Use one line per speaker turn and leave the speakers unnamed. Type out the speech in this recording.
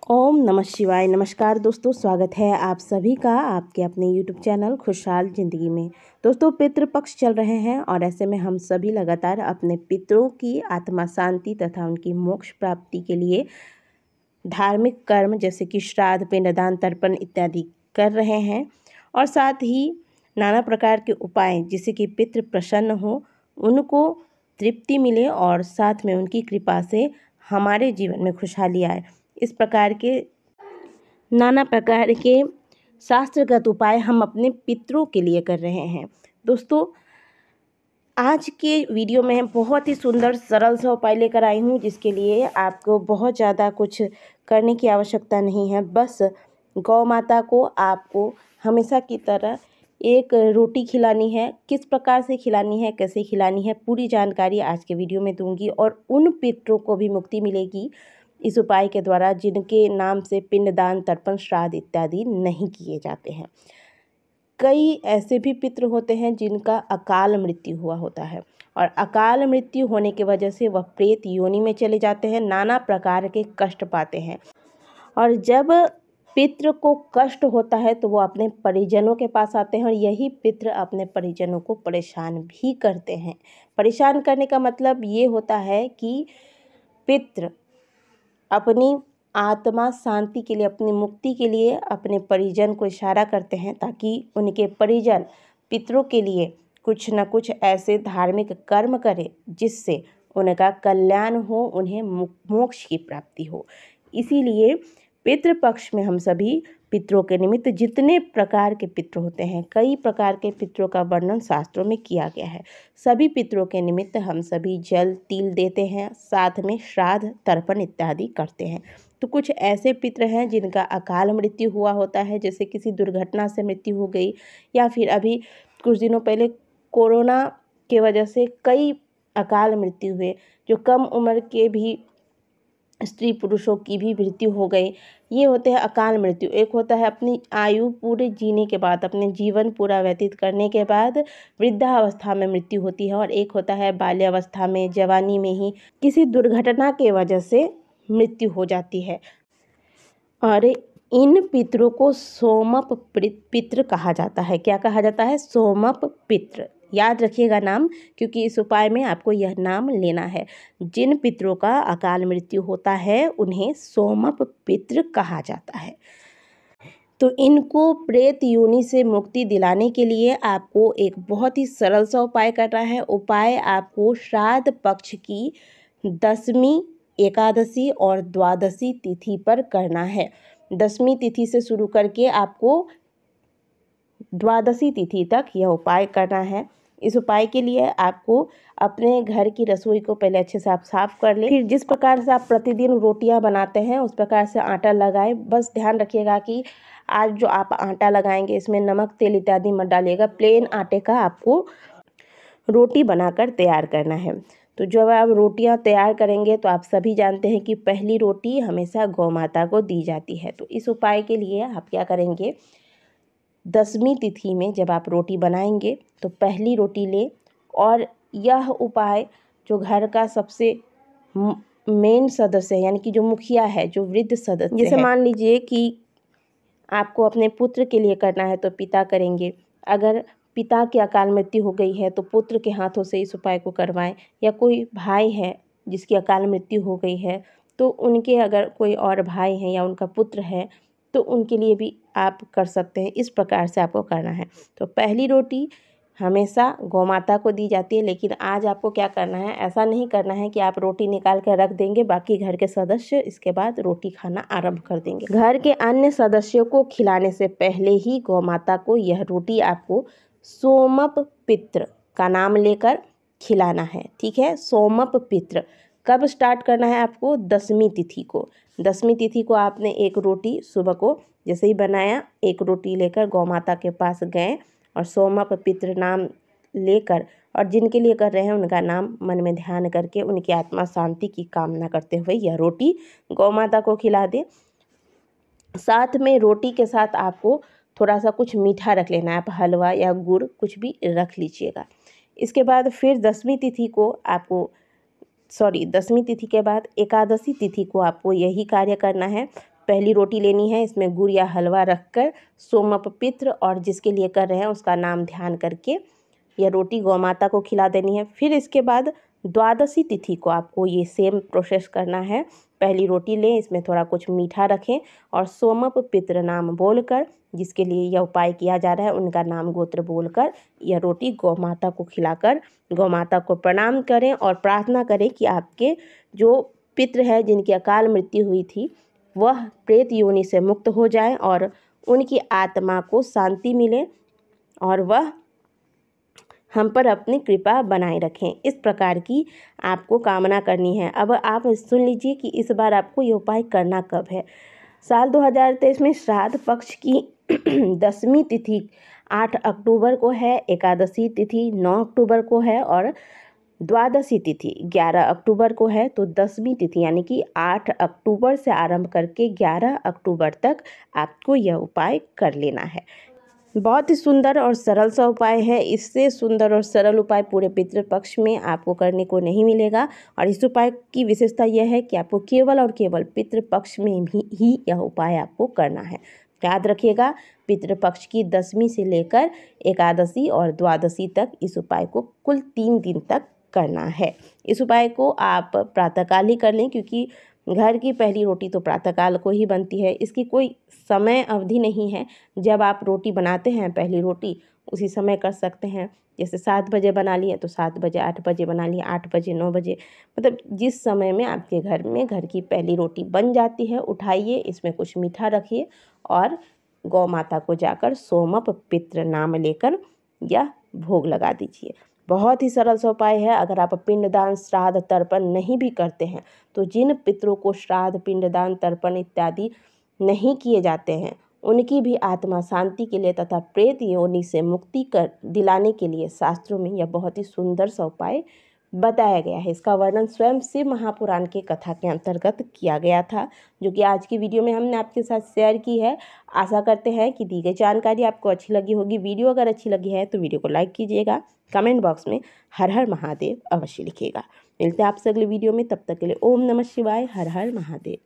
ओम नमः शिवाय। नमस्कार दोस्तों, स्वागत है आप सभी का आपके अपने यूट्यूब चैनल खुशहाल ज़िंदगी में। दोस्तों, पितृपक्ष चल रहे हैं और ऐसे में हम सभी लगातार अपने पितरों की आत्मा शांति तथा उनकी मोक्ष प्राप्ति के लिए धार्मिक कर्म जैसे कि श्राद्ध, पिंडदान, तर्पण इत्यादि कर रहे हैं और साथ ही नाना प्रकार के उपाय जिससे कि पितृ प्रसन्न हो, उनको तृप्ति मिले और साथ में उनकी कृपा से हमारे जीवन में खुशहाली आए। इस प्रकार के नाना प्रकार के शास्त्रगत उपाय हम अपने पितरों के लिए कर रहे हैं। दोस्तों, आज के वीडियो में बहुत ही सुंदर सरल सा उपाय लेकर आई हूँ, जिसके लिए आपको बहुत ज़्यादा कुछ करने की आवश्यकता नहीं है। बस गौ माता को आपको हमेशा की तरह एक रोटी खिलानी है। किस प्रकार से खिलानी है, कैसे खिलानी है, पूरी जानकारी आज के वीडियो में दूंगी और उन पितरों को भी मुक्ति मिलेगी इस उपाय के द्वारा जिनके नाम से पिंडदान, तर्पण, श्राद्ध इत्यादि नहीं किए जाते हैं। कई ऐसे भी पितृ होते हैं जिनका अकाल मृत्यु हुआ होता है और अकाल मृत्यु होने की वजह से वह प्रेत योनि में चले जाते हैं, नाना प्रकार के कष्ट पाते हैं। और जब पितृ को कष्ट होता है तो वो अपने परिजनों के पास आते हैं और यही पितृ अपने परिजनों को परेशान भी करते हैं। परेशान करने का मतलब ये होता है कि पितृ अपनी आत्मा शांति के लिए, अपनी मुक्ति के लिए अपने परिजन को इशारा करते हैं ताकि उनके परिजन पितरों के लिए कुछ न कुछ ऐसे धार्मिक कर्म करें जिससे उनका कल्याण हो, उन्हें मोक्ष की प्राप्ति हो। इसीलिए पितृपक्ष में हम सभी पितरों के निमित्त जितने प्रकार के पितृ होते हैं, कई प्रकार के पितरों का वर्णन शास्त्रों में किया गया है। सभी पितरों के निमित्त हम सभी जल तिल देते हैं, साथ में श्राद्ध, तर्पण इत्यादि करते हैं। तो कुछ ऐसे पितृ हैं जिनका अकाल मृत्यु हुआ होता है, जैसे किसी दुर्घटना से मृत्यु हो गई या फिर अभी कुछ दिनों पहले कोरोना के वजह से कई अकाल मृत्यु हुए, जो कम उम्र के भी स्त्री पुरुषों की भी मृत्यु हो गई। ये होते हैं अकाल मृत्यु। एक होता है अपनी आयु पूरे जीने के बाद, अपने जीवन पूरा व्यतीत करने के बाद वृद्धावस्था में मृत्यु होती है, और एक होता है बाल्यावस्था में, जवानी में ही किसी दुर्घटना के वजह से मृत्यु हो जाती है। और इन पितरों को सोमप पितृ कहा जाता है। क्या कहा जाता है? सोमप पितृ। याद रखिएगा नाम, क्योंकि इस उपाय में आपको यह नाम लेना है। जिन पितरों का अकाल मृत्यु होता है उन्हें सोमप पितृ कहा जाता है। तो इनको प्रेत योनि से मुक्ति दिलाने के लिए आपको एक बहुत ही सरल सा उपाय करना है। उपाय आपको श्राद्ध पक्ष की 10वीं, एकादशी और द्वादशी तिथि पर करना है। 10वीं तिथि से शुरू करके आपको द्वादशी तिथि तक यह उपाय करना है। इस उपाय के लिए आपको अपने घर की रसोई को पहले अच्छे से आप साफ़ कर लें। फिर जिस प्रकार से आप प्रतिदिन रोटियां बनाते हैं उस प्रकार से आटा लगाएं। बस ध्यान रखिएगा कि आज जो आप आटा लगाएंगे इसमें नमक, तेल इत्यादि मत डालिएगा। प्लेन आटे का आपको रोटी बनाकर तैयार करना है। तो जब आप रोटियां तैयार करेंगे तो आप सभी जानते हैं कि पहली रोटी हमेशा गौ माता को दी जाती है। तो इस उपाय के लिए आप क्या करेंगे, 10वीं तिथि में जब आप रोटी बनाएंगे तो पहली रोटी ले, और यह उपाय जो घर का सबसे मेन सदस्य है, यानी कि जो मुखिया है, जो वृद्ध सदस्य है, जैसे मान लीजिए कि आपको अपने पुत्र के लिए करना है तो पिता करेंगे। अगर पिता की अकाल मृत्यु हो गई है तो पुत्र के हाथों से इस उपाय को करवाएं, या कोई भाई है जिसकी अकाल मृत्यु हो गई है तो उनके अगर कोई और भाई हैं या उनका पुत्र है तो उनके लिए भी आप कर सकते हैं। इस प्रकार से आपको करना है। तो पहली रोटी हमेशा गौ माता को दी जाती है, लेकिन आज आपको क्या करना है, ऐसा नहीं करना है कि आप रोटी निकाल कर रख देंगे, बाकी घर के सदस्य इसके बाद रोटी खाना आरंभ कर देंगे। घर के अन्य सदस्यों को खिलाने से पहले ही गौ माता को यह रोटी आपको सोमप पितृ का नाम लेकर खिलाना है। ठीक है, सोमप पितृ कब स्टार्ट करना है आपको? 10वीं तिथि को। 10वीं तिथि को आपने एक रोटी सुबह को जैसे ही बनाया, एक रोटी लेकर गौ माता के पास गए और सोमप पितृ नाम लेकर, और जिनके लिए कर रहे हैं उनका नाम मन में ध्यान करके उनकी आत्मा शांति की कामना करते हुए यह रोटी गौ माता को खिला दे। साथ में रोटी के साथ आपको थोड़ा सा कुछ मीठा रख लेना है, आप हलवा या गुड़ कुछ भी रख लीजिएगा। इसके बाद फिर 10वीं तिथि के बाद एकादशी तिथि को आपको यही कार्य करना है। पहली रोटी लेनी है, इसमें गुड़ या हलवा रखकर सोमप पितृ और जिसके लिए कर रहे हैं उसका नाम ध्यान करके यह रोटी गौ माता को खिला देनी है। फिर इसके बाद द्वादशी तिथि को आपको ये सेम प्रोसेस करना है। पहली रोटी लें, इसमें थोड़ा कुछ मीठा रखें और सोमप पितृ नाम बोलकर, जिसके लिए यह उपाय किया जा रहा है उनका नाम गोत्र बोलकर यह रोटी गौ माता को खिलाकर गौ माता को प्रणाम करें और प्रार्थना करें कि आपके जो पितृ है जिनकी अकाल मृत्यु हुई थी वह प्रेत योनि से मुक्त हो जाए और उनकी आत्मा को शांति मिले और वह हम पर अपनी कृपा बनाए रखें। इस प्रकार की आपको कामना करनी है। अब आप सुन लीजिए कि इस बार आपको ये उपाय करना कब है। साल 2023 में श्राद्ध पक्ष की 10वीं तिथि 8 अक्टूबर को है, एकादशी तिथि 9 अक्टूबर को है और द्वादशी तिथि 11 अक्टूबर को है। तो 10वीं तिथि यानी कि 8 अक्टूबर से आरंभ करके 11 अक्टूबर तक आपको यह उपाय कर लेना है। बहुत ही सुंदर और सरल सा उपाय है। इससे सुंदर और सरल उपाय पूरे पितृपक्ष में आपको करने को नहीं मिलेगा। और इस उपाय की विशेषता यह है कि आपको केवल और केवल पितृपक्ष में भी ही यह उपाय आपको करना है। याद रखिएगा, पितृपक्ष की 10वीं से लेकर एकादशी और द्वादशी तक इस उपाय को कुल 3 दिन तक करना है। इस उपाय को आप प्रातःकाल ही कर लें, क्योंकि घर की पहली रोटी तो प्रातःकाल को ही बनती है। इसकी कोई समय अवधि नहीं है। जब आप रोटी बनाते हैं पहली रोटी उसी समय कर सकते हैं। जैसे 7 बजे बना लिए तो 7 बजे, 8 बजे बना लिए 8 बजे, 9 बजे, मतलब जिस समय में आपके घर में घर की पहली रोटी बन जाती है उठाइए, इसमें कुछ मीठा रखिए और गौ माता को जाकर सोमप पितृ नाम लेकर या भोग लगा दीजिए। बहुत ही सरल सा उपाय है। अगर आप पिंडदान, श्राद्ध, तर्पण नहीं भी करते हैं तो जिन पितरों को श्राद्ध, पिंडदान, तर्पण इत्यादि नहीं किए जाते हैं उनकी भी आत्मा शांति के लिए तथा प्रेत योनि से मुक्ति कर दिलाने के लिए शास्त्रों में यह बहुत ही सुंदर सा उपाय बताया गया है। इसका वर्णन स्वयं शिव महापुराण के कथा के अंतर्गत किया गया था, जो कि आज की वीडियो में हमने आपके साथ शेयर की है। आशा करते हैं कि दी गई जानकारी आपको अच्छी लगी होगी। वीडियो अगर अच्छी लगी है तो वीडियो को लाइक कीजिएगा, कमेंट बॉक्स में हर हर महादेव अवश्य लिखिएगा। मिलते हैं आपसे अगले वीडियो में, तब तक के लिए ओम नमः शिवाय, हर हर महादेव।